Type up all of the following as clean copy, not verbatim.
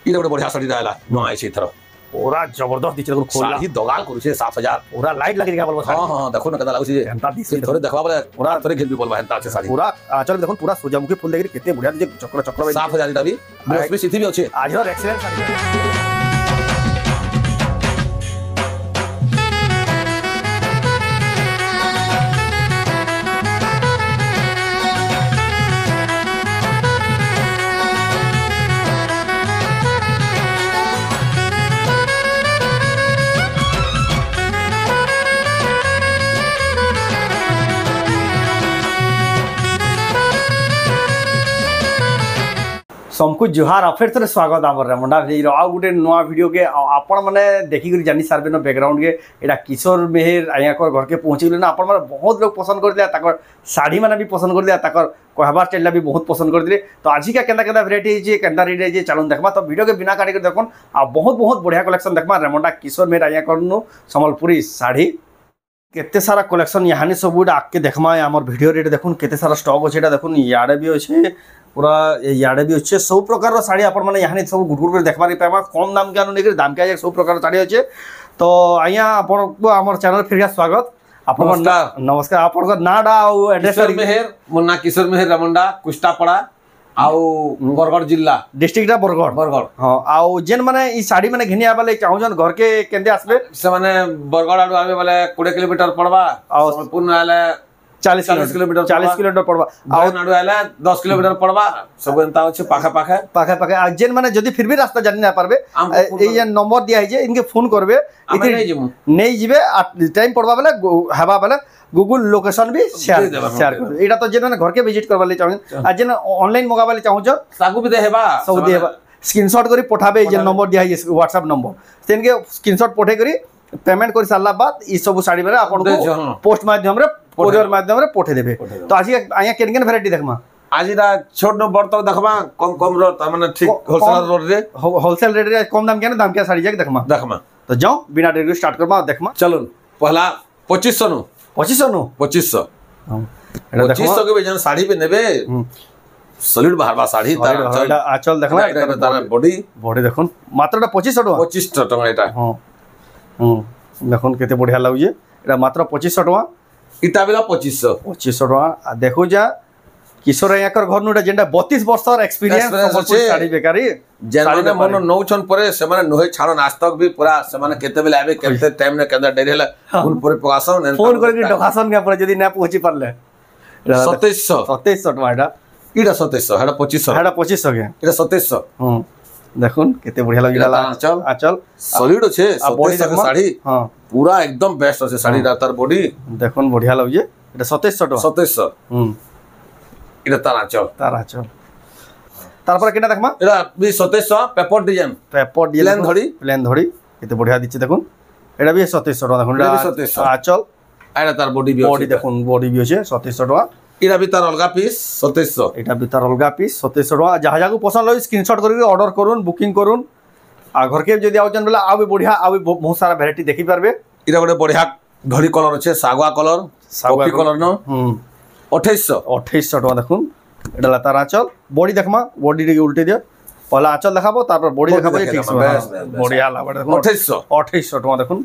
इधर गोटे बढ़िया शाढ़ी आला नुआ आइछे इथर पूरा जबरदस्त दिखे देखो खोला शाढ़ी दगाल करूछे 7,000 पूरा लाइट लगे क्या बोलबो हां हां देखो न कदा लागुछे एंता दिसे थोड़े देखबा बोले पूरा थोड़े घेर भी बोलबा हेंता আছে শাড়ি पूरा आंचल देखो पूरा सूर्यमुखी फूल देखि केते बढ़िया दिखे चक्र चक्र 7,000 इटा भी ब्लाउज सिथि भी अछि आज और एक्सीलेंट साड़ी सबको जुहार फिर थे स्वागत आम रेमुंडा भिजर आउ गोटे नुआ वीडियो के आपण मैंने देखिक जानी सारे न बैकग्राउंड के यहाँ किशोर मेहर आया घर के पहुँची गले ना आपण मैंने बहुत लोग पसंद कर दिया शाढ़ी मैंने भी पसंद कर दिया कहबार स्टाइल भी बहुत पसंद कर दिले तो आज क्या केंता भेराइटी केंता रेट चलून देखा तो वीडियो के बिना काटिक देखुन आ बहुत बहुत बढ़िया कलेक्शन देखा रेमुंडा किशोर मेहर आया करनु सम्बलपुरी शाढ़ी केते सारा कलेक्शन यहाँ सब आगे देखमा आम वीडियो रेट देखुन केते सारा स्टॉक अच्छे देखुन इे भी अच्छे पूरा इे भी अच्छे सब प्रकार शाढ़ी आपण मैंने यहाँ सब गुट गुट देखा नहीं पाइबा कम दाम के अनुक दाम के सब प्रकार शाढ़ी अच्छे तो आज्ञा आपको आम चैनल फिर स्वागत नमस्कार आपन नाडा एड्रेस मेहर मोर ना किशोर मेहर रेमुंडा कुष्टापड़ा आउ बरगढ़ जिला डिस्ट्रिक्ट बरगढ़ हां आउ जेन माने ई साड़ी माने घिनिया वाले चाहूजन घर के केंदे आसबे से माने बरगढ़ आडू आबे वाले 20 किलोमीटर पड़बा आउ संपूर्ण आले 40 किलोमीटर पड़बा आउ नाडू आले 10 किलोमीटर पड़बा सब एंता अछि पाखा आ जेन माने जदी फिर भी रास्ता जानि ना पारबे ए जे नंबर दिया है जे इनके फोन करबे नहीं जिबे टाइम पड़बा वाला हवा वाला गूगल लोकेशन भी शेयर कर एटा तो जेन घर के विजिट करबा ले चाहू आ जेन ऑनलाइन मंगाबा ले चाहू छ सागु भी देबा सब देबा स्क्रीनशॉट करी पठाबे जे नंबर दिया है व्हाट्सएप नंबर तेनके स्क्रीनशॉट पठे करी पेमेंट कर सारा बाद ई सब साड़ी में आपन को पोस्ट माध्यम रे कोरियर माध्यम रे पठे देबे तो आज आया केन केन वैरायटी देखमा आज इरा छोट न बड़ तक देखमा कम रो त माने ठीक होलसेल रेट रे कम दाम के दाम के साड़ी जाके देखमा तो जाओ बिना देरी के स्टार्ट करबा देखमा चलो पहला 2500 नु 2500 के जन साड़ी पे नेबे सॉलिड बाहरबा साड़ी तार आंचल देखला तार बॉडी देखुन मात्र 2500 टका एटा हां देखुन केते बढ़िया लागुजे एटा मात्र 2500 टका इटा बेला 2500 टका देखो जा किशोर याकर घर नुटा जेंडा 32 वर्षर एक्सपीरियंस साड़ी बेकारी जेने मन नौछन परे से माने नोहे छाड़न आज तक भी पूरा से माने केते बेले आबे केते टाइम ने केदा डेरी हला फोन पर प्रकाशन फोन करके डकासन के पर जदी ना पहुंची परले 2700 टका एटा इटा 2700 हेडा 2500 के इटा 2700 देखुन केते बढ़िया लागिला आंचल सॉलिड छे 2700 के साड़ी हां पूरा एकदम बेस्ट আছে साड़ी तार बॉडी देखुन बढ़िया लागे एटा 2700 এটা তারাচল তারপরে কেনা দেখমা এটা 2700 পেপার ডিজাইন প্লেন ধড়ি কেতে বঢ়িয়া দিচ্ছে দেখুন এটা বি 2700 টাকা দেখুন এটা 2700 আচল এটা তার বডি দেখুন বডি বি আছে 2700 টাকা এটা বি তার অলগা পিস 2700 এটা বি তার অলগা পিস 2700 টাকা যাহা যাকু পছন্দ লই স্ক্রিনশট করি অর্ডর করুন বুকিং করুন আর ঘরকে যদি আউচন বলে আউ বঢ়িয়া আউ বহুত সারা ভ্যারাইটি দেখি পারবে এটা গোটে বঢ়িয়া ধড়ি কলর আছে সাগুয়া কলর ন 2800 টাকা দেখুন এটা তার আঁচল বডি দেখমা বডি টিকে উল্টে দিও পহলা আঁচল দেখাবো তারপর বডি দেখাবো ঠিক বঢ়িয়া লাগবে দেখুন 2800 টাকা দেখুন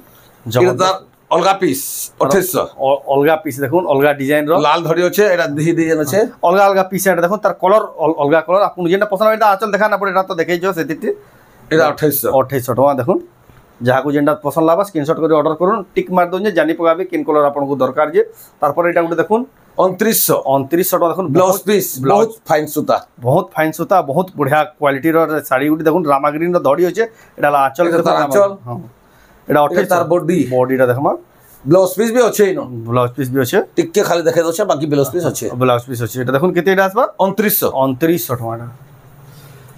এটা তার অলগা পিস 2800 অলগা পিস দেখুন অলগা ডিজাইন র লাল ধড়ি আছে এটা দিহি ডিজাইন আছে অলগা পিস এটা দেখুন তার কলর অলগা কলর আপনি যেটা পছন্দ এটা আঁচল দেখা না পড়ে এটা তো দেখাইছো সেটিতে এটা 2800 টাকা দেখুন যাহাকু যেটা পছন্দ লাগবা স্ক্রিনশট করে অর্ডার করুন টিক মার দন যে জানি পগাবে কিন কলর আপনাকে দরকার যে তারপর এটা গুলো দেখুন 2900 টাকা দেখুন ব্লাউজ পিস বহুত ফাইন সুতা বহুত बढ़िया क्वालिटी रो साड़ी गुडी देखुन रामाग्रीन रो धड़ी होचे एटा आंचल हां एटा 28 तार बॉडीटा देखमा ब्लाउज पीस भी अच्छे इनो ब्लाउज पीस भी अच्छे टिक्के खाली देखे दोछे बाकी ब्लाउज पीस अच्छे एटा देखुन केते एटा आसबा 2900 टका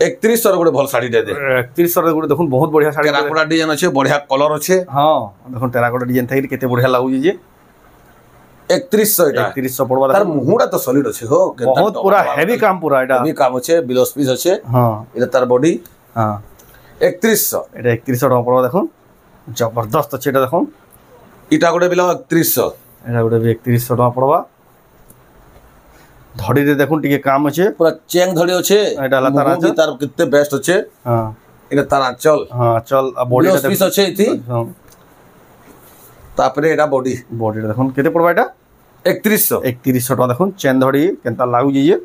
3100 गोटे भल साड़ी दे 3100 गोटे देखुन बहुत बढ़िया साड़ी टेराकोटा डिजाइन अच्छे बढ़िया कलर अच्छे हां देखुन टेराकोटा डिजाइन थाई केते बढ़िया लागु जे 3100 पड़वा तार मुहुडा तो सॉलिड अच्छे हो बहुत पूरा हेवी काम पूरा एटा हेवी काम अच्छे ब्लाउज पीस अच्छे हां एटा तार बॉडी हां 3100 एटा 3100 टका पड़वा देखुन जबरदस्त अच्छे एटा देखुन इटा गोटे बिलो 3100 एटा गोटे 3100 टका पड़वा धड़ी रे देखुन टिके काम अच्छे पूरा चेंग धड़ी अच्छे एटा तार कितने बेस्ट अच्छे हां এটা তার আঁচল হ্যাঁ আঁচল বডি ব্লাউজ পিস আছে এটি তারপরে এটা বডি বডিটা দেখুন কেতে পড়বা এটা 3100 টাকা দেখুন চেন ধরি কেনতা লাগুছি যে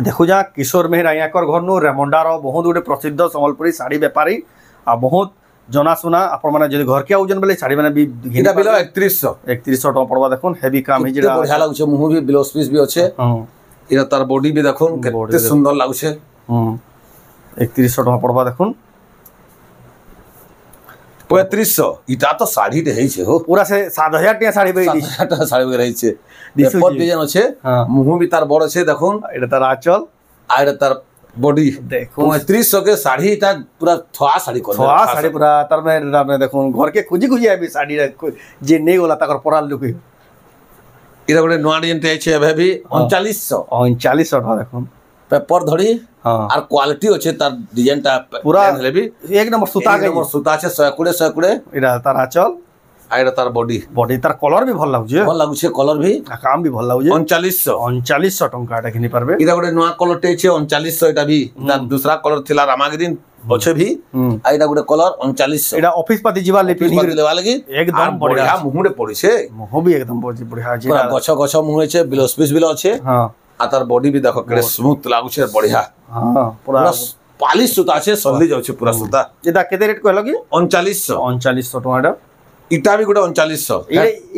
দেখু যা কিশোর মেহের আইয়াকর ঘরনু রেমন্ডার বহুত গুটে প্রসিদ্ধ সম্বলপুরী শাড়ি বেপারী আর বহুত জনাশুনা আপন মানে যদি ঘরকে আউজন বেলে শাড়ি মানে এটা বিলো 3100 টাকা পড়বা দেখুন হেভি কাম এই যেটা বঢ়িয়া লাগুছে মুহ বি ব্লাউজ পিস বি আছে এটা তার বডি বি দেখুন কেতে সুন্দর লাগুছে 3100 টাকা পড়বা দেখুন 3500 এটা তো শাড়িতে হইছে হো পুরা সে 7000 টাকা শাড়ি বেই দিছে 7000 টাকা শাড়ি বেই রইছে পট ডিজাইন আছে মুহ বি তার বড় আছে দেখুন এটা তার আঁচল আর এটা তার বডি দেখুন 3500 के শাড়ি এটা পুরা থোয়া শাড়ি করে থোয়া শাড়ি পুরা তার মানে দেখুন ঘরকে খুঁজি খুঁজি আবি শাড়ি যে নেই ওলা তাকর পরাল লুকে এটা গোটে নয়া ডিজাইন আছে এভাবে 3900 টাকা দেখুন পেপার ধরি আর কোয়ালিটি আছে তার ডিজাইনটা পুরা হেভি এক নম্বর সুতা আছে 120 এটা তার আঁচল আর এটা তার বডি তার কলর বি ভাল লাগুছে কলর ভি কাম বি ভাল লাগুছে 3900 টঙ্কা এটা কিনি পারবে এটা গোটে নয়া কলরଟେ আছে 3900 এটা ভি তার दूसरा কলর থিলা রামাগ্রিন আছে ভি আর এটা গোটে কলর 3900 এটা অফিস পাতি জিবা লেপি লেবা লাগি একদম বড়িয়া মুহুরে পড়িছে মুহ বি একদম বড়িয়া আছে গছ গছ মুহ আছে ব্লাউজ পিস বিল আছে হ্যাঁ আর তার বডি বি দেখো কেড়ে স্মুথ লাগুছে বড়িয়া হ্যাঁ পুরা পালিশ সুতা আছে সল্লি যাচ্ছে পুরা সুতা এটা কেতে রেট কইলো কি 3900 টাকা এটা ইটা भी गोटे 3900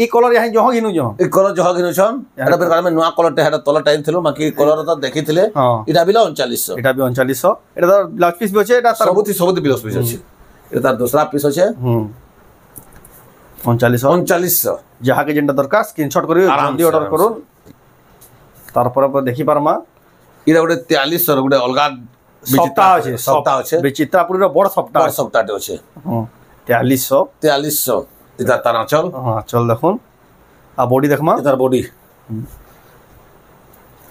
এই কলর यहाँ जह गिनु जह এই কলর জহ কিনুছন এটা বের কারণে নয়া কলরটা হেটা তল টাইম থিলো বাকি কলর তো দেখিଥିଲେ এটা বিলা 3900 এটা বি 3900 এটা তো ব্লাউজ পিস আছে এটা তার সবুতি ব্লাউজ পিস আছে এটা তার दूसरा পিস আছে 3900 যাহাকে যেটা দরকার স্ক্রিনশট করি জলদি অর্ডার করুন তারপরে দেখি পারমা এটা গোটে 4300 গোটে অলগা সপ্তাহ আছে বিচিত্রাপুরীর বড় সপ্তাহটে আছে 4300 এটা তার আঁচল আঁচল দেখুন আর বডি দেখমা তার বডি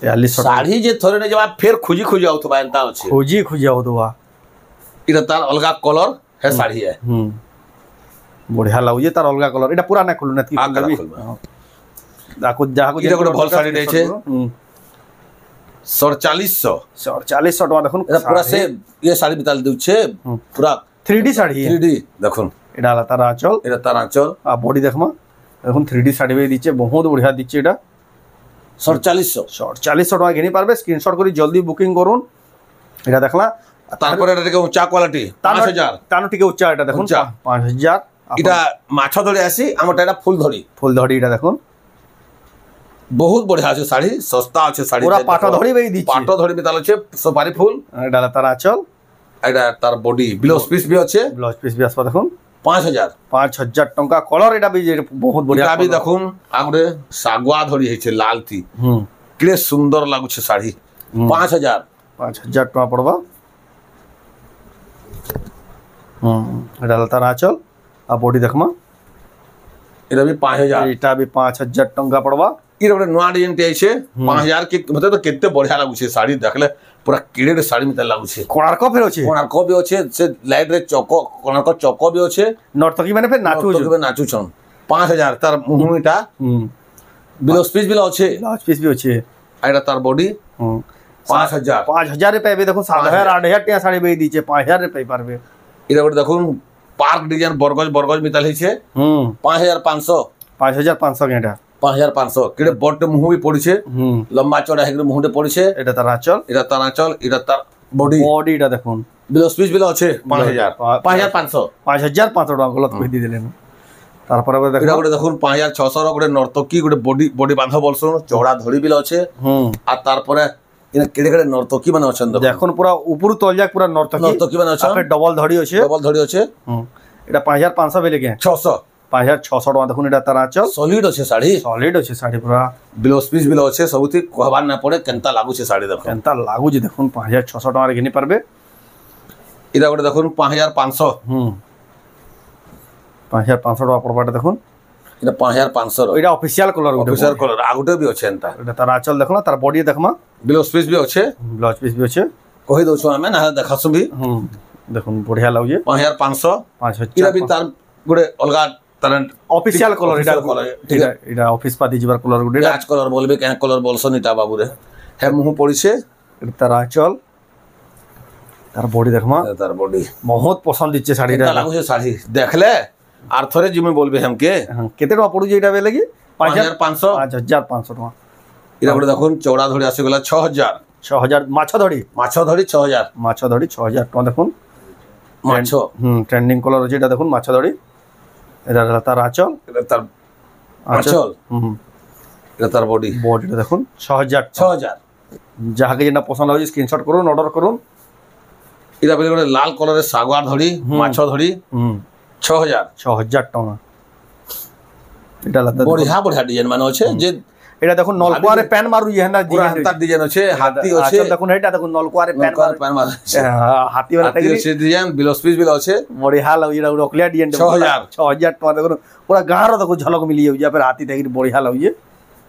4300 শাড়ি যে থরে নে যাবা ফের খুঁজি আউতবা এন্তা আছে খুঁজি আউতবা এটা তার অলগা কলর হে শাড়ি হে বঢ়িয়া লাগুছে তার অলগা কলর এটা পুরা না খুলু না কি খুলবি দাকু যাহাকু এটা কোন ভাল শাড়ি দেছে 4700 টাকা দেখুন এটা পুরা সে ये শাড়ি বিতাল দিউছে পুরা 3D শাড়ি 3D দেখুন এটা তার আঁচল আর বডি দেখমা দেখুন 3D শাড়ি বেই দিচ্ছে বহুত বঢ়িয়া দিচ্ছে এটা 4700 টাকা কিনি পারবে স্ক্রিনশট করে জলদি বুকিং করুন এটা দেখলা তারপরে এটা থেকে উচ্চা কোয়ালিটি 5000 তানো টিকে উচ্চা এটা দেখুন 5000 এটা মাছ ধরে আসি আমটা এটা ফুল ধরি এটা দেখুন বহুত বঢ়িয়া আছে শাড়ি সস্তা আছে শাড়ি পুরা পাটা ধরি বেই দিচ্ছে পাটা ধরি বিতাল আছে সুপারি ফুল এটা তার আঁচল এটা তার বডি ব্লাউজ পিস বি আছে আসবা দেখুন 5000 টঙ্কা কলর এটা বি বহুত বঢ়িয়া এটা বি দেখুন আগরে সাগুয়া ধরি হইছে লাল থি কেড়ে সুন্দর লাগুছে শাড়ি 5000 টাকা পড়বা এটা তার আঁচল আর বডি দেখমা এটা বি 5000 এটা বি 5000 টঙ্কা পড়বা এটা গোটে নয়া ডিজাইন তে আছে 5000 के মতে তো কেতে বঢ়িয়া লাগুছে শাড়ি দেখলে পুরা কিড়ে শাড়ি মিতা লাগুছে কোଣାর্ক ফের আছে কোଣାর্ক বি আছে সে লাইট রে কোଣାর্ক চক বি আছে নর্তকী মানে ফের নাচুছন 5000 তার মুহুমিটা ব্লাউজ পিস বিলা আছে আর এটা তার বডি 5000 রে পাইবে দেখুন 7000 8000 টাকা শাড়ি বেই দিছে 5000 রে পাই পারবে এটা গোটে দেখুন পার্ক ডিজাইন বরগজ মিতাল হইছে 5500 কেটা 5500 কেড়ে বড় মুহ বি পড়িছে লম্বা চড়া হেগরে মুহতে পড়িছে এটা তার আঁচল এটা তার বডিটা দেখুন ব্লাউজ পিস বিলা আছে 5500 টাকা গলত কই দি দিলেন তারপরে এটা গোটে দেখুন 5600 র গোটে নর্তকী গোটে বডি বাঁধ বলছুন চওড়া ধড়ি বিলা আছে আর তারপরে এনে কেড়ে কেড়ে নর্তকী মানে আছেন দেখুন পুরা উপরু তলজাক পুরা নর্তকী মানে আছে ডবল ধড়ি আছে এটা 5500 বেলে কে 5600 টাকা দেখুন এটা তার আঁচল সলিড আছে শাড়ি পুরা ব্লাউজ পিস বিলা আছে সবুতি কহবার না পড়ে কেনতা লাগুছে শাড়ি দেখুন কেনতা লাগুছে দেখুন 5600 টাকা রে কিনি পারবে এটা গোটে দেখুন 5500 5500 টাকা পড়বাটা দেখুন এটা 5500 এটা অফিশিয়াল কলর আগুটে বি আছে এন্তা এটা তার আঁচল দেখলা তার বডি দেখমা ব্লাউজ পিস বি আছে কহি দউছো আমি না দেখাছু বি দেখুন বঢ়িয়া লাগুছে 5500 এটা বি তার গোটে অলগা তার অফিশিয়াল কলর এটা অফিস পাতি জিবার কলর গুডে আজ কলর বলবে কেন কলর বলছন এটা বাবুরে হে মুহ পড়িছে এটা তার আঁচল तार बॉडी देखमा तार बॉडी बहुत पसंद इच्छे साड़ी रे लागु छे साड़ी देखले आर थरे जिमे बोलबे हमके केते टका पडु जे एटा बेले की 5500 5500 टका इरा बडे देखुन चौड़ा धड़ी आसी गेला 6000 माछ धड़ी 6000 माछ धड़ी 6000 टका देखुन माछ ट्रेंडिंग कलर जे एटा देखुन माछ धड़ी एटा तार आचल एटा तार आचल एटा तार बॉडी देखुन 6000 जहाँ के जेना पसंद हो स्क्रीनशॉट करूँ ऑर्डर करूँ इरा बेले गोटे लाल कलर रे सागवार धड़ी माछ धड़ी 6000 टका एटा लता बढ़िया बढ़िया डिजाइन माने अछि जे एटा देखो नलकुआ रे पैन मारू ये ना पूरा हंता डिजाइन अछि हाथी अछि अच्छा देखो एटा देखो नलकुआ रे पैन मारू हाथी वाला हाथी अछि डिजाइन बिलोस पीस बिल अछि बढ़िया लग एटा रखलिया डिजाइन 6000 टका देखो पूरा गां रो देखो झलक मिली या फिर हाथी देखि बढ़िया लग ये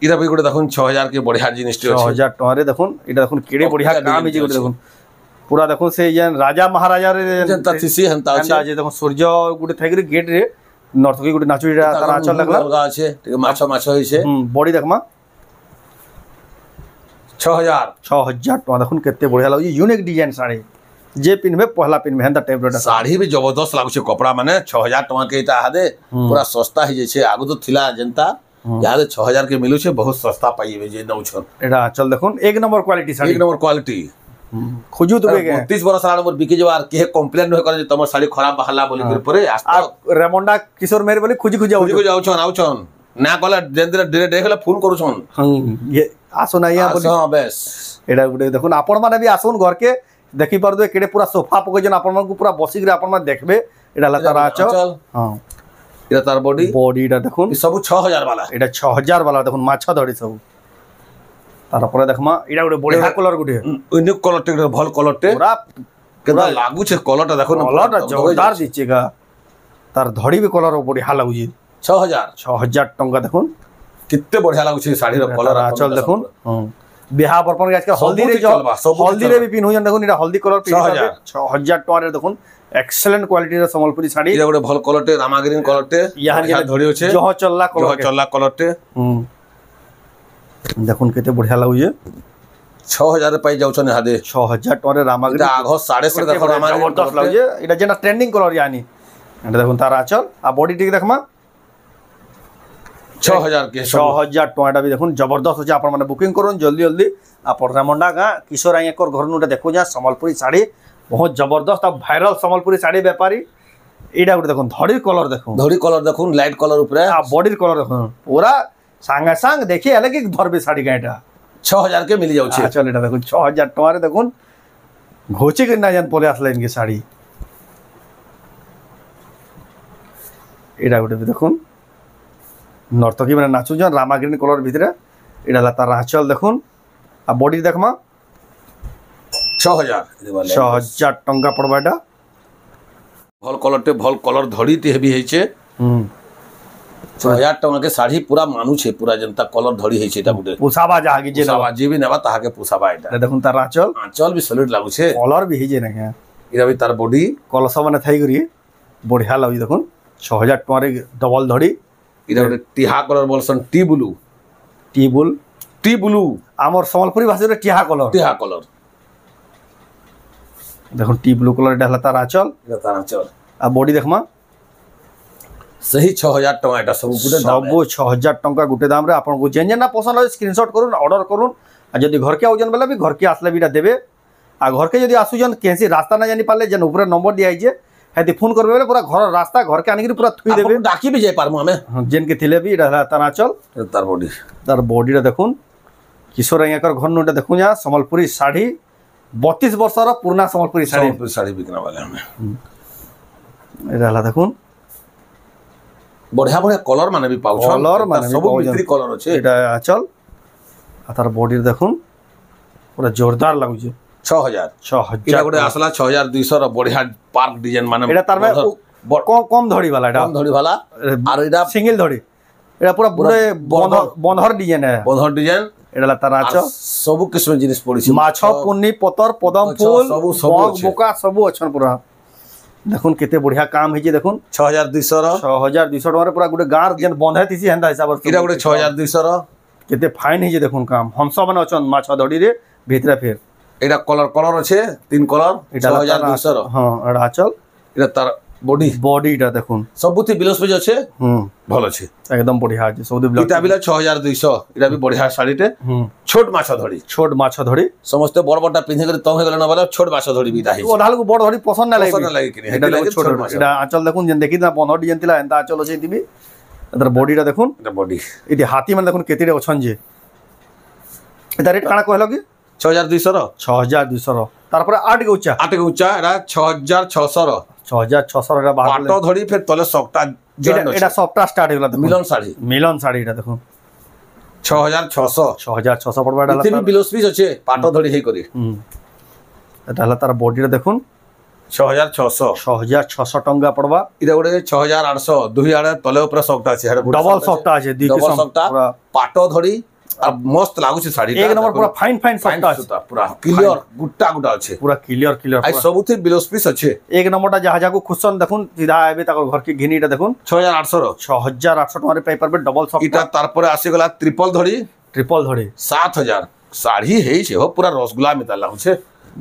इरा भी गोटे देखुन 6000 के बढ़िया जिनिस अछि 6000 टका रे देखुन एटा देखुन केडे बढ़िया काम जे गोटे देखुन पूरा देखो से जन राजा महाराजा रे जनता थिसी हंता अछि जे देखो सूर्य गोटे थैगरी गेट रे नॉर्थ की गोटे नाचु एटा तारा चल लगला अछि ठीक माछ होई छै बॉडी देखमा 6000 टका देखुन केते बढ़िया लागै यूनिक डिजाइन साड़ी जे पिनबे पहला पिनबे हंता टाइप रो साड़ी भी जबरदस्त लागै छै कपड़ा माने 6000 टका के एटा हादे पूरा सस्ता ही जे छै आगु तो थिला जनता यार 6000 के मिलु छै बहुत सस्ता पाइबे जे नौ छ एटा चल देखुन एक नंबर क्वालिटी साड़ी एक नंबर क्वालिटी खोजू तो 32 बरस साल मोर बिकी जवार के कंप्लेन न करे तमर साड़ी खराब बहला बोली फिर परे आ रेमोंडा किशोर मेर बोली खुजी जाउ छन आउ छन ना कहला जेंद्र डेरे देखला फोन करू छन ये आसो ना या बोली हां बस एटा गुटे देखुन आपण माने भी आसोन घर के देखि पर दे केडे पूरा सोफा पके जन आपण मन को पूरा बसी के आपण मन देखबे एटा लता राचल हां एटा तार बॉडी एटा देखुन सब 6000 वाला एटा 6000 वाला देखुन माछ धड़ी सब तार पर देखमा एटा गुटे बढ़िया कलर गुटे यूनिक कलर टे भल कलर टे पूरा केदा लागु छे कलर टा देखो कलर जोरदार दिचेगा तार धड़ी भी कलर बढ़िया लागु जी 6000 टंका देखुन कितने बढ़िया लागु छे साड़ी रो कलर आचल देखुन बिहार परपन के आजकल हल्दी रे भी पिन हो जन देखुन एटा हल्दी कलर 6000 टका रे देखुन एक्सीलेंट क्वालिटी रो संबलपुरी साड़ी एटा गोटे भल कलर टे रामाग्रीन कलर टे यहां धड़ी होछे जह चलला कलर टे देखुन केते बढ़िया लागु जे 6000 पाई जाउ छने हादे 6000 टका रे रामाग्रीन आघो 150 देखो रामाग्रीन जबरदस्त लागु जे एटा जेना ट्रेंडिंग कलर यानी एटा देखुन तार आचल आ बॉडी टिक देखमा 6000 के 6000 टका भी देखुन जबरदस्त होचे आपण माने बुकिंग करूँ जल्दी जल्दी आप रामंडा गाँ किशोर आयकर घर नुटा देखो जा संबलपुरी साड़ी बहुत जबरदस्त और भाइराल संबलपुरी साड़ी व्यापारी एटा गोटे देखुन धड़ी कलर देखुन लाइट कलर ऊपर आ बॉडी कलर देखुन पूरा सांगे सांग देखिए अलग एक धरबे साड़ी का एटा 6000 के मिल जाउ छे चल एटा देखुन 6000 टका रे देखुन घोचे के ना जान पले आसला इनके साड़ी एटा गोटे भी देखुन नर्तकी माने नाचु जन रामाग्रीन कलर भितरे एटा लता राचल देखुन आ बॉडी देखमा 6000 टंका पड़बा एटा भल कलर धड़ी ते भी हेचे 6000 टंका के साड़ी पूरा मानु छे पूरा जनता कलर धड़ी हेचे एटा गुटे पुसाबा जागे जे पुसाबा जी भी नेबा ताहा के पुसाबा एटा देखुन तार आंचल भी सॉलिड लागु छे कलर भी हेजे ना इरा भी तार बॉडी कलस माने थाई करी बढ़िया लागु देखुन 6000 टंका रे डबल धड़ी इरा गोटे टिहा कलर बोलसन टी ब्लू आमर संबलपुरी भाषा रे टिहा कलर देखो टी ब्लू कलर एटा तार आचल आ बॉडी देखमा सही 6000 टका एटा सब गुटे दाम 6000 टका गुटे दाम रे आपन को जेन जेना पसंद हो स्क्रीनशॉट करून ऑर्डर करून आ जदी घर के आउजन बेला भी घर के आसले बीटा देबे आ घर के जदी आसुजन केसी रास्ता ना जानि पाले जन ऊपर नंबर दिया जे हेती फोन करबे बेले पूरा घर रास्ता घर के आनि पूरा थुई देबे डाकी भी जाय पारमु हमें जेन के थिले भी एटा तार आचल तार बॉडी रे देखुन किशोर आयकर घर नोटा देखु जा संबलपुरी साड़ी 32 वर्ष रो पुराना संबलपुरी साड़ी बिकना वाले हमें एटा देखुन बढ़िया बढ़िया कलर माने भी पाउ कलर माने सब मित्री कलर अछि एटा आचल आ तार बॉडी देखुन पूरा जोरदार लागु छै 6000 एटा गोटे आसला 6200 रो बढ़िया पार्क डिजाइन माने एटा तार में कम धड़ी वाला एटा कम धड़ी वाला और एटा सिंगल धड़ी एटा पूरा पूरे बंधर डिजाइन है बंधर डिजाइन एटा तार आचल सब किस्म जिनिस पड़ी छै माछ पुन्नी पतर पदम फूल सब बोका सब अछन पूरा देखुन केते बढ़िया काम हेजे देखुन 6200 टका पूरा गुटे गार जेन बंधे तिसी हेंदा हिसाब से एटा गुटे 6200 केते फाइन हेजे देखुन काम हम सब माने अछन माछ धड़ी रे भीतरे फिर এটা কলর আছে 3 কলর 6200 র হ্যাঁ এটা আঁচল এটা তার বডিটা দেখুন ସବୁଥି ବିଲସ ପିସ୍ ଅଛି ଭଲ ଅଛି একদম বঢ়িয়া আছে সৌদি ব্লক এটা বিলা 6200 এটা বি বঢ়িয়া শাড়িতে ছোট মাছ ধরি সমস্ত বড় বড়টা পিন্ধে করে তম হয়ে গেল না বলে ছোট মাছ ধরি বিদা হই ওধালকু বড় ধরি পছন্দ না লাগে কিনি এটা লাগে ছোট মাছ এটা আঁচল দেখুন যেন দেখি না বনডি যেনতিলা এন্তা আঁচল আছে দিবি এটার বডিটা দেখুন এটা বডি এটি হাতি মানে দেখুন কেতিরে অছন যে এটা রেট কানা কইলো কি 6200 র 6200 র তারপরে 8 কে উচ্চা এটা 6600 র 6600 এটা পাটো ধরি ফের তলে সফটা এটা সফটা স্টার্ট হইলা মিলন শাড়ি এটা দেখুন 6600 পড়বা এটা ইতি বিলস পিস আছে পাটো ধরি হেই করি এটা হলা তার বডিটা দেখুন 6600 টঙ্কা পড়বা এটা গোটে 6800 দুই আড়ে তলে উপরে সফটা আছে ডবল সফটা আছে দুই কিসম পাটো ধরি আর মস্ত লাগুছে শাড়ি এক নম্বর পুরা ফাইন সফটা আছে পুরা ক্লিয়ার গুট্টা আছে পুরা ক্লিয়ার আই সবুথি বিলস পিস আছে এক নম্বরটা যাহা যাকু খুশন দেখুন সিধা আইবে তাকর ঘর কি ঘিনিটা দেখুন 6800 র 6800 টাকা রে পাই পারবে ডবল সফট এটা তারপরে আসি গলা ট্রিপল ধরি 7000 শাড়ি হেইছে হো পুরা রসগোল্লা মিতা লাগুছে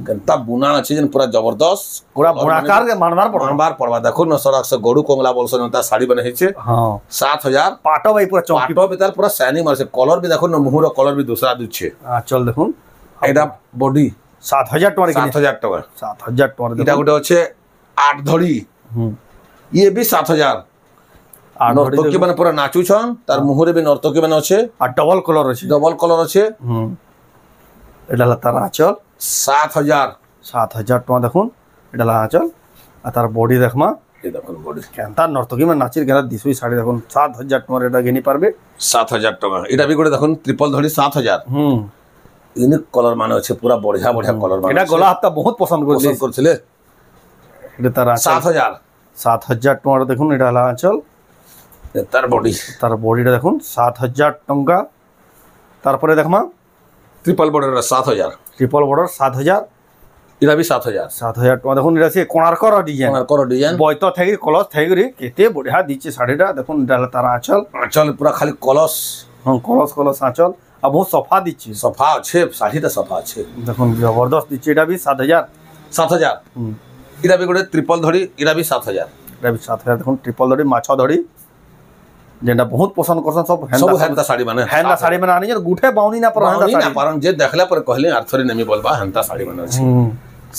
গন্তা বুনা আছে যেন পুরা জবরদস্ত পুরা বুনাকার কে মানবার পড়বা দেখো ন সরাক সে গড়ু কোংলা বলছ না তা শাড়ি বনে হেইছে हां 7000 পাটো ভাই পুরা চমকি পাটো ভিতর পুরা শাইনিং মারছে কলর भी দেখো ন মুহুর কলর भी दूसरा দিচ্ছে চল দেখুন এটা বডি 7000 টাকা 7000 টাকা 7000 টাকা এটা গোটে আছে 8 ধড়ি ইয়ে भी 7000 নর্তকী মানে পুরা নাচুছন তার মুহুরে भी নর্তকী মানে আছে আর ডবল কলর আছে এটা হলো তার আঁচল 7000 টাকা দেখুন এটা হলো আঁচল আর তার বডি দেখমা এই দেখুন বডি কেনতা নর্তকী মানে নাচির গেলা দিশুই শাড়ি দেখুন 7000 টাকা এটা গেনি পারবে 7000 টাকা এটা भी গোটে দেখুন ট্রিপল ধড়ি 7000 ইউনিক কলর মানে আছে পুরা বঢ়িয়া কলর মানে এটা গলা হাতটা বহুত পছন্দ করছিলে এটা তার 7000 টাকা দেখুন এটা হলো আঁচল তার বডিটা দেখুন 7000 টাকা তারপরে দেখমা ট্রিপল বর্ডার 7000 এটা भी 7000 টাকা দেখুন এটা সে কোণার্কর ডিজাইন বয়তো থাকি কলস থাকি কেতে বঢ়িয়া দিচ্ছে শাড়িটা দেখুন এটা তার আঁচল পুরা খালি কলস কলস আঁচল আর বহুত সফা দিচ্ছে সফা আছে শাড়িটা সফা আছে দেখুন জবরদস্ত দিচ্ছে এটা भी 7000 এটা भी গোটে ট্রিপল ধড়ি এটা भी 7000 দেখুন ট্রিপল ধড়ি মাছ ধড়ি যেটা বহুত পছন্দ করছন সব হেন্তা শাড়ি মানে আনি গুঠে বাউনি না পর হেন্তা শাড়ি পারন যে দেখলা পরে কইলে আরথরি নেমি বলবা হেন্তা শাড়ি মানে আছে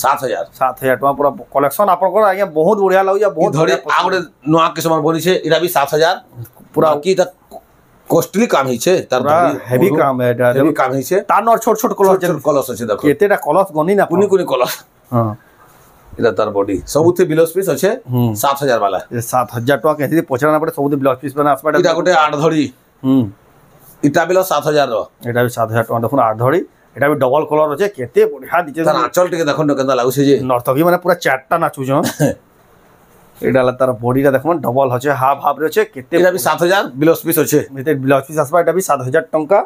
7000 টাকা পুরা কলেকশন আপনার আজ্ঞা বহুত বঢ়িয়া লাগুছে বহুত ধরি আগরে নোয়া কিসম বনিছে এটা भी 7000 পুরা কি তা কস্টলি কাম হইছে তার হেভি কাম এটা হেভি কাম হইছে তার নর ছোট কলস আছে দেখো এতেটা কলস গনি না কুনি কলস হ্যাঁ এটা তার বডি সবুথে বিলস পিস আছে 7000 वाला 7000 টাকা কেতি পছরা না পড়ে সবুথে বিলস পিস বানা আসবা এটা গোটে 8 ধড়ি এটা বিল 7000 র এটা 7000 টাকা দেখুন 8 ধড়ি এটা भी ডবল কলর আছে কেতে বঢ়িয়া দিছে তার আঁচল টিকে দেখুন কেনতা লাগুছে যে নর্তকী মানে পুরা চারটা নাচুছ এটা তার বডিটা দেখুন ডবল আছে হাফ রে আছে কেতে এটা भी 7000 বিলস পিস আছে এতে বিলস পিস আসবা এটা भी 7000 টাকা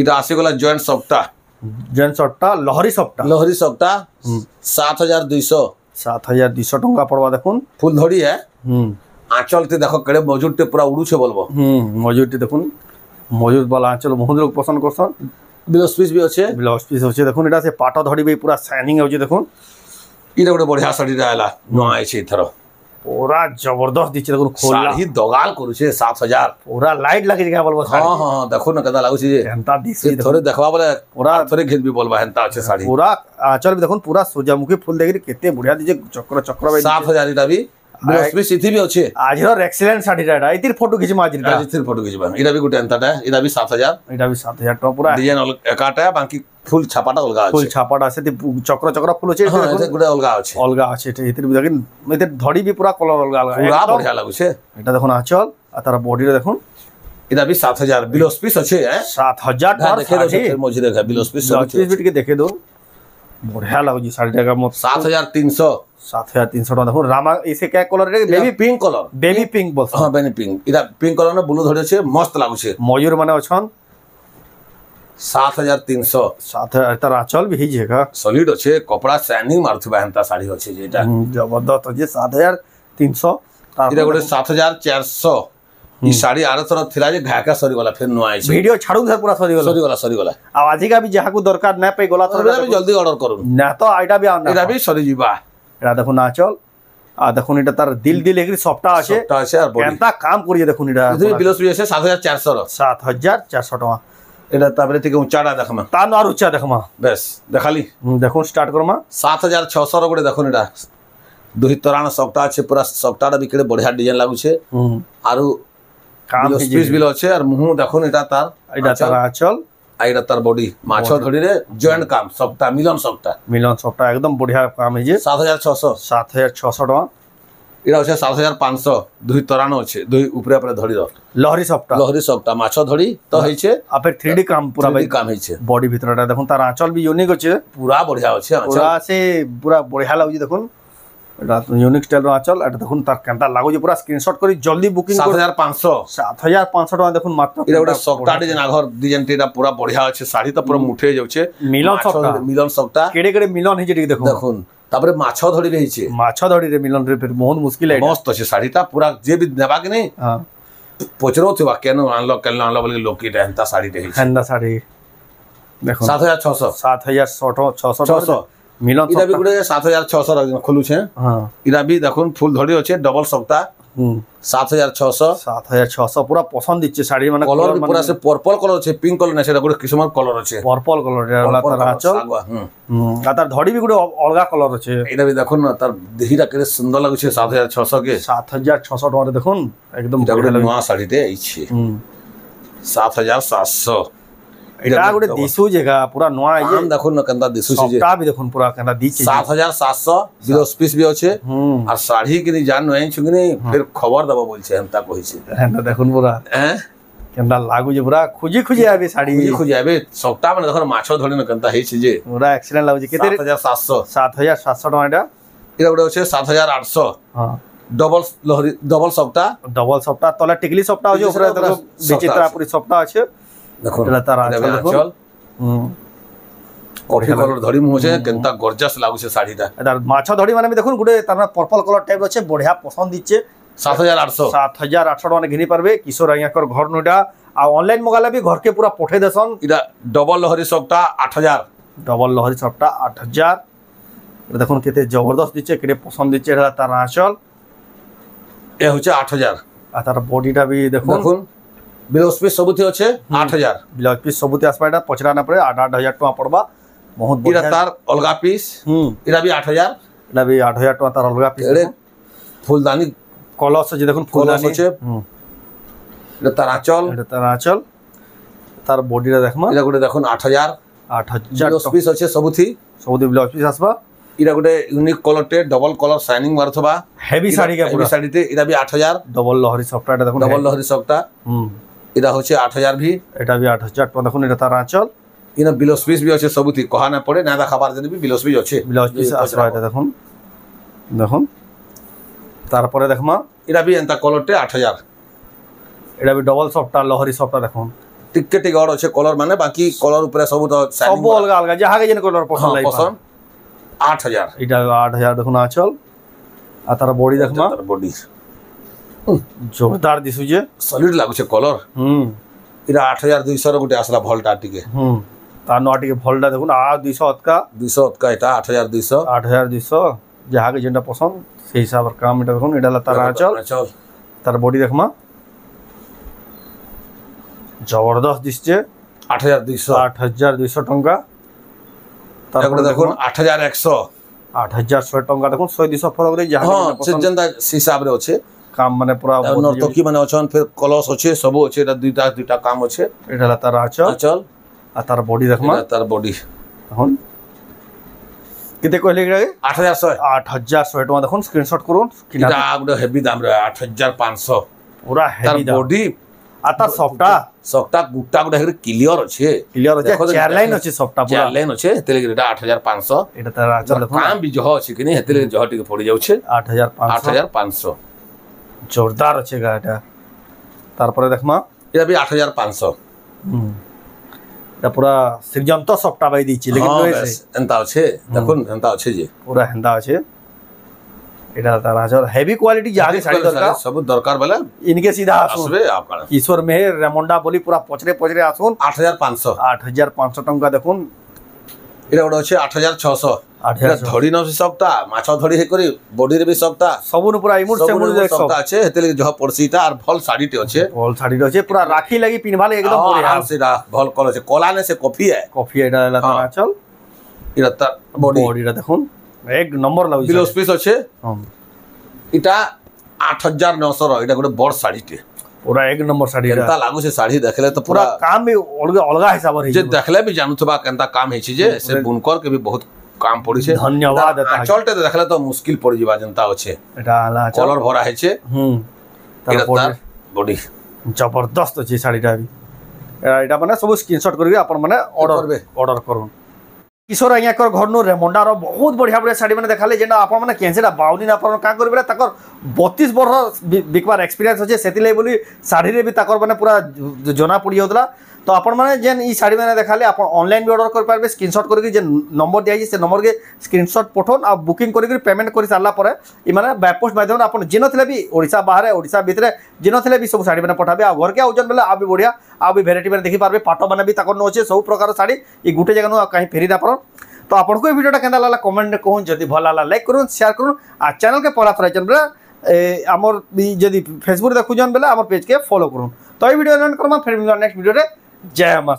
এটা আসি গলা জয়েন্ট সফটা লহরি সফটা 7200 টাকা পড়বা দেখুন ফুল ধড়ি আঁচলতে দেখো কেড়ে মজুরতে পুরা উড়ুছে বলবো মজুরটি দেখুন মজুর বলা আঁচল বহুত লোক পছন্দ করছন ব্লাউজ পিস भी আছে দেখুন এটা সে পাটা ধড়ি বি পুরা শাইনিং হচ্ছে দেখুন এটা গোটে বঢ়িয়া শাড়ি আইলা নয়া আইছে এথর পুরা জবরদস্ত দিচ্ছে দেখুন খোলা শাড়ি দগাল করুছে 7000 পুরা লাইট লাগি কা বলবো হ্যাঁ দেখো না কেদা লাগুছে যে হেনতা দিছে থরে দেখবা বলে পুরা থরে ঘেলবি বলবা হেনতা আছে শাড়ি পুরা আঁচল দেখুন পুরা সূর্যমুখী ফুল দেখি কেতে বঢ়িয়া দিছে চক্র 7000 এটা भी ব্লাউজ পিস ইথি भी আছে আজর এক্সিলেন্ট শাড়িটা এটা ইতির ফটো খিচি মাজিরটা ইতির ফটো খিচবা এটা भी গোটে এন্তাটা এটা भी 7000 এটা भी 7000 টাকা পুরা ডিজাইন একাটা বাকি ফুল ছাপাটা অলগা আছে ফুল ছাপাটা আছে চক্র ফুল আছে এটা গোটে অলগা আছে এটা ইতির দেখেন ইতির ধড়ি भी পুরা কলর অলগা পুরা বঢ়িয়া লাগুছে এটা দেখুন আঁচল আর তার বডিটা দেখুন এটা भी 7000 ব্লাউজ পিস আছে 7000 টাকা দেখে দাও মজি দেখা ব্লাউজ পিস টিকে দেখে দাও বঢ়িয়া লাগুছে শাড়িটা মত 7300 টাকা দেখুন রামা এসে কে কলর রে baby pink colour baby pink বল হ্যাঁ বেবি পিঙ্ক এটা পিঙ্ক কলর না ব্লু ধরেছে মস্ত লাগুছে ময়ূর মানে অছন 7300 তার আঁচল भी হেইছে সলিড আছে কপড়া শাইনিং মারথিবা হেনতা শাড়ি আছে যেটা জবরদস্ত আছে 7300 এটা গোটে 7400 ई साड़ी आरो तरह थिला जे घाका सरी वाला फिर नुआ आइछ वीडियो छाड़ू सर पूरा सरी गला आ आजिका भी जहा को दरकार ना पे गला तो भी जल्दी ऑर्डर करू ना तो आइटा भी आना एटा भी सरी जीवा एटा देखो ना चल आ देखो এটা তার দিল দিল একরি সফটটা আছে আর বডি কেনটা কাম করিয়ে দেখুন এটা যদি বিলস বি আছে 7400 7400 টাকা এটা তারপরে থেকে উঁচাটা দেখমা তা আর উচ্চা দেখমা বেশ দেখালি দেখুন স্টার্ট করমা 7600 র গড়ে দেখুন এটা দুই তরাণ সফটটা আছে পুরা সফটটা বিকেড়ে বড়িয়া ডিজাইন লাগুছে আরু কাম পিস বিল আছে আর মুহ দেখুন এটা তার আঁচল আইটা তার বডি মাছ ধড়িরে জয়েন্ট কাম সবটা মিলন সবটা একদম বড়িয়া কাম হইছে 7600 টাকা এটা হচ্ছে 7500 দুই তরানো আছে দুই উপরে উপরে ধড়ির লহরি সবটা মাছ ধড়ি তো হইছে আর ফির 3D কাম পুরা কাম হইছে বডি ভিতরটা দেখুন তার আঁচল বি ইউনিক আছে পুরা বড়িয়া আছে পুরা সে পুরা বড়িয়া লাগুছে দেখুন এটা ইউনিক স্টাইল আঁচল এটা দেখুন তার কেনটা লাগুছে পুরা স্ক্রিনশট করি জলদি বুকিং 7500 টাকা দেখুন মাত্র এটা ওটা সফটটা ডিজাইন আগর ডিজাইনটা পুরা বড়িয়া আছে শাড়ি তো পুরো মুঠে যাচ্ছে মিলন সফটটা কেড়ে কেড়ে মিলন হইছে ঠিক দেখুন তারপরে মাছ ধরি রইছে মাছ ধরি রে মিলন রে ফির বহুত মুশকিল है মস্ত আছে শাড়িটা পুরা যে বি নেবা কি নাই हां পচরো থিবা কেন আনলো বলি লোকিটা হেনতা শাড়িটা হইছে হেনতা শাড়ি দেখুন 7600 মিলন এটা বি গুড়ে 7600 খুলুছে हां এটা বি দেখুন ফুল ধরি আছে ডবল সপ্তা 7600 পুরা পছন্দ দিচ্ছে শাড়ি মানে কলর পুরা সে পার্পল কলর আছে পিঙ্ক কলর না সেটা গুড়ে কিসমর কলর আছে পার্পল কলর এটা তার আঁচল আর তার ধড়ি বি গুড়ে অলগা কলর আছে এটা বি দেখুন না তার দেহিটা কেড়ে সুন্দর লাগুছে 7600 কে 7600 টাকা দেখুন একদম নয়া শাড়িতে আইছে 7700 এটা গুড়ে দিসু জায়গা পুরা নয়া আইছে দেখুন না কেনটা দিসু যে সবটা বি দেখুন পুরা কেনটা দিচ্ছে 7700 বিলস পিস বি আছে আর শাড়ি কিনি জান নয় ছুগনি ফির খবর দেব বলছে হেনতা কইছে হেনতা দেখুন পুরা হ্যাঁ কেনটা লাগুছে পুরা খুঁজি আবে শাড়ি খুঁজি আবে সবটা মানে দেখুন মাছ ধরি না কেনটা হইছে যে পুরা এক্সিলেন্ট লাগুছে কেতে 7700 টাকা এটা ওটা হচ্ছে 7800 হ্যাঁ ডবল সবটা তলে টিকলি সবটা আছে উপরে দেখো বিচিত্রা পুরি সবটা আছে দেখুন এটা তার আঁচল কফি কলর ধরি মুছে কেনতা গর্জাস লাগুছে শাড়িটা এটা মাছ ধরি মানে দেখুন গুড়ে তার পার্পল কলর টাইপ আছে বড়িয়া পছন্দ দিচ্ছে 7800 টাকা ঘিনি পারবে কিশোর আইয়াকর ঘর নইটা আর অনলাইন মগালে বি ঘরকে পুরা পঠে দেসন এটা ডবল লহরি সবটা 8000 এটা দেখুন কেতে জবরদস্ত দিচ্ছে কেটে পছন্দ দিচ্ছে এটা তার আঁচল এ হচ্ছে 8000 আর তার বডিটা বি দেখুন ব্লাউজ পিস সবুতি আছে 8000 ব্লাউজ পিস সবুতি আসবা এটা পচরা না পড়ে 8000 টাকা পড়বা বহুত বড় তার অলগা পিস এটা বি 8000 এটা বি 8000 টাকা তার অলগা পিস ফুলদানি কলস আছে দেখুন ফুলদানি আছে এটা তার আঁচল তার বডিটা দেখমা এটা গুড়ে দেখুন 8000 ব্লাউজ পিস আছে সবুতি ব্লাউজ পিস আসবা এটা গুড়ে ইউনিক কলরতে ডবল কলর শাইনিং মারথবা হেভি শাড়ি কা পুরা শাড়িতে এটা বি 8000 ডবল লহরি সফটটা এটা দেখুন ডবল লহরি সফটটা এটা হচ্ছে 8000 ভি এটা বি 8000 টাকা দেখুন এটা তার আঁচল ইনা ব্লাউজ পিস বি আছে সবুতি কহা না পড়ে না দেখাবার জন্য বি ব্লাউজ পিস আছে ব্লাউজ পিস আসবা এটা দেখুন তারপরে দেখমা এটা বি এন্তা কলরতে 8000 এটা বি ডবল সফটটা লহরি সফটটা দেখুন টিকে অর আছে কলর মানে বাকি কলর উপরে সব তো সব অলগা যাহাকে যেন কলর পছন্দ লাগে 8000 এটা 8000 দেখুন আঁচল আর তার বডি দেখমা তার বডি জোরদার দিছু যে সলিড লাগুছে কলর এটা 8200 র গুটে আসলা ভলটা টিকে তার ন টিকে ভলটা দেখুন আ 200 অতকা এটা 8200 যাহাকে যেটা পছন্দ সেই হিসাবের কাম এটা দেখুন এটা তার আঁচল তার বডি দেখমা জবরদস্ত দিচ্ছে 8200 টাকা তারপরে দেখুন 8100 টাকা দেখুন 100-200 ফরক রে যাহা যেটা হিসাব রে আছে কাম মানে পুরা নর্তকি মানে অছন ফির কলস আছে সব আছে এটা দুইটা কাম আছে এটা তার আঁচল আর তার বডি দেখমা তার বডি এখন কিতে কইলে রে 8100 টাকা দেখুন স্ক্রিনশট করুন এটা আগড হেভি দাম রে 8500 পুরা হেভি দাম বডি আর তার সফটটা গুটা গুটা ক্লিয়ার আছে চার লাইন আছে সফটটা পুরা চার লাইন আছে তেলে এটা 8500 এটা তার আঁচল দেখুন কাম বি জহ আছে কিনি হেতেলে জহ টিকে পড়ি যাচ্ছে 8500 জোরদার আছে গাটা তারপরে দেখমা এটা বি 8500 এটা পুরা সিজন্ত সফটটা বাই দিছি লেকিন নইছে এন্তা আছে দেখুন এন্তা আছে যে পুরা হেন্দা আছে এটা তার আচল হেভি কোয়ালিটি যাহাকে শাড়ি দরকার सब दरकार बेले इनके सीधा आसुन आसबे आप काण किशोर मेहर रेमंडा बोली पूरा पचरे पचरे आसुन 8500 8500 टंका देखुन এটা ওটা হচ্ছে 8600 এটা ধড়ি ন सकता মাছ ধড়ি হে করি বডি রে বি सकता सबुन पूरा इमुर से मुर देख सकता আছে হেতে লাগি জহ পড়ছিটা আর ভল শাড়িতে আছে ভল শাড়ি আছে পুরা রাখি লাগি পিনভালে একদম বড়িয়া সেটা ভল কল আছে কলা নে সে কফি এটা এলা তার আচল এটা তার বডিটা দেখুন এক নম্বর লাগুছে ব্লাউজ পিস আছে এটা 8900 র এটা গোটে বড় শাড়িতে पूरा एक नंबर साड़ी केनता लागु से साड़ी देखले तो पूरा काम भी अलग अलग हिसाब रे जे देखले भी जानथबा केनता काम हेछि जे से बुनकर के भी बहुत काम पड़ी छे धन्यवाद चलते देखले तो मुश्किल पड़ जीवा जनता होछे एटा आला कलर भरा हेछे तार बॉडी जबरदस्त अछि साड़ीटा भी एटा माने सब स्क्रीनशॉट करबे अपन माने ऑर्डर करू किशोर अय्याकर घरनु रेमंडार बहुत बढ़िया बढ़िया साड़ी मैंने देखाले जेना आपण माने कैंसेटा बाउनी ना आपण का करबे ताकर 32 वर्ष बिकबार एक्सपीरियंस होचे सेतिले बोली साड़ी रे भी ताकर माने पूरा जना पड़ी होतला तो आपण माने जेन ई साड़ी मैंने देखाले आपण ऑनलाइन भी ऑर्डर कर पारबे स्क्रीनशॉट करके जे नंबर दिया जे से नंबर के स्क्रीनशॉट पठोन आ बुकिंग करके पेमेंट कर सारला परे ई माने बाय पोस्ट माध्यम आपण जेनो थिले भी ओडिसा बाहर ओडिसा भीतर जेनो थिले भी सब साड़ी मैंने पठाबे आ घर के आउजन बेले आ भी बढ़िया आ भी भेराइटी मैंने देखि पारबे पाटो माने भी ताकर न होचे सब प्रकार साड़ी ई गुटे जगह न कहीं फेरी ना पर तो आपको ये वीडियोटा केंदा लागला कमेंट में कहून जदी भल लागला लाइक करूँ शेयर करूँ आ चैनल के पढ़ा फ्राइजन बेले आमर जदी फेसबुक देखुजन बेले आमर पेज के फॉलो करूँ तो ये वीडियो एंड करमा फिर नेक्स्ट वीडियो रे जय मां।